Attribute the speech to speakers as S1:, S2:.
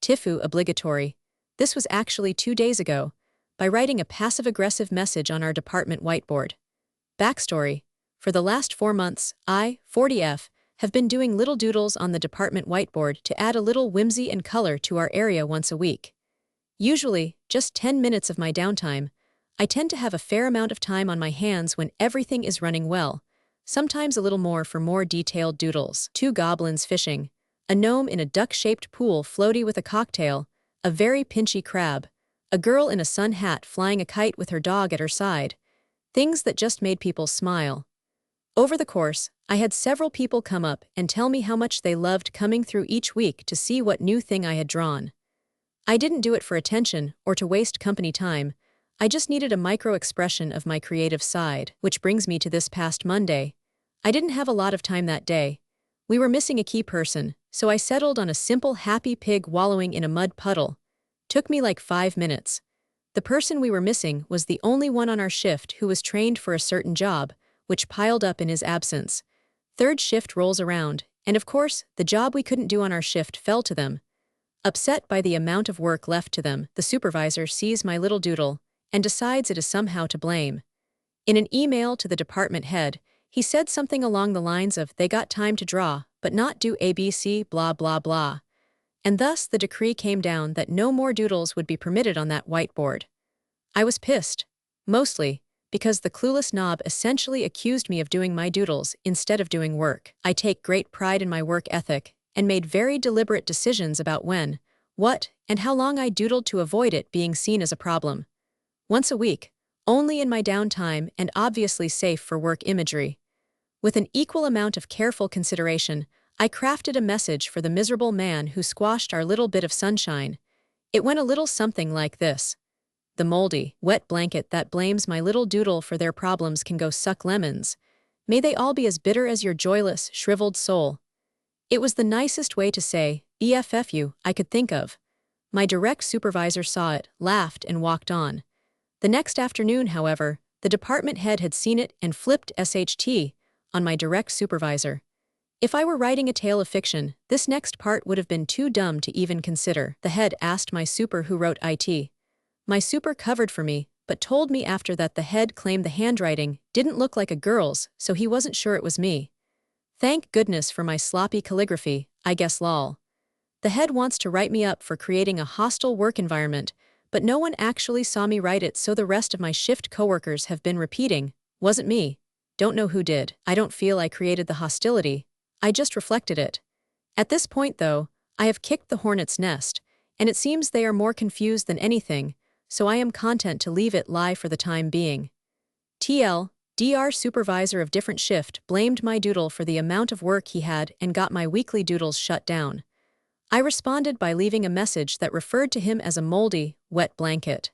S1: Tifu obligatory. This was actually 2 days ago, by writing a passive-aggressive message on our department whiteboard. Backstory: for the last 4 months, I, 40F, have been doing little doodles on the department whiteboard to add a little whimsy and color to our area once a week. Usually, just 10 minutes of my downtime. I tend to have a fair amount of time on my hands when everything is running well, sometimes a little more for more detailed doodles. 2 goblins fishing, a gnome in a duck-shaped pool floaty with a cocktail, a very pinchy crab, a girl in a sun hat flying a kite with her dog at her side. Things that just made people smile. Over the course, I had several people come up and tell me how much they loved coming through each week to see what new thing I had drawn. I didn't do it for attention or to waste company time. I just needed a micro-expression of my creative side, which brings me to this past Monday. I didn't have a lot of time that day. We were missing a key person, so I settled on a simple happy pig wallowing in a mud puddle. Took me like 5 minutes. The person we were missing was the only one on our shift who was trained for a certain job, which piled up in his absence. 3rd shift rolls around, and of course, the job we couldn't do on our shift fell to them. Upset by the amount of work left to them, the supervisor sees my little doodle and decides it is somehow to blame. In an email to the department head, he said something along the lines of, "They got time to draw, but not do ABC, blah blah blah." And thus the decree came down that no more doodles would be permitted on that whiteboard. I was pissed, mostly because the clueless knob essentially accused me of doing my doodles instead of doing work. I take great pride in my work ethic and made very deliberate decisions about when, what, and how long I doodled to avoid it being seen as a problem. Once a week, only in my downtime and obviously safe for work imagery. With an equal amount of careful consideration, I crafted a message for the miserable man who squashed our little bit of sunshine. It went a little something like this. The moldy, wet blanket that blames my little doodle for their problems can go suck lemons. May they all be as bitter as your joyless, shriveled soul. It was the nicest way to say, EFFU, I could think of. My direct supervisor saw it, laughed, and walked on. The next afternoon, however, the department head had seen it and flipped SHT on my direct supervisor. If I were writing a tale of fiction, this next part would have been too dumb to even consider. The head asked my super who wrote IT. My super covered for me, but told me after that the head claimed the handwriting didn't look like a girl's, so he wasn't sure it was me. Thank goodness for my sloppy calligraphy, I guess lol. The head wants to write me up for creating a hostile work environment, but no one actually saw me write it, so the rest of my shift coworkers have been repeating, "Wasn't me. Don't know who did." I don't feel I created the hostility. I just reflected it. At this point, though, I have kicked the hornet's nest, and it seems they are more confused than anything, so I am content to leave it lie for the time being. DR supervisor of different shift blamed my doodle for the amount of work he had and got my weekly doodles shut down. I responded by leaving a message that referred to him as a moldy, wet blanket.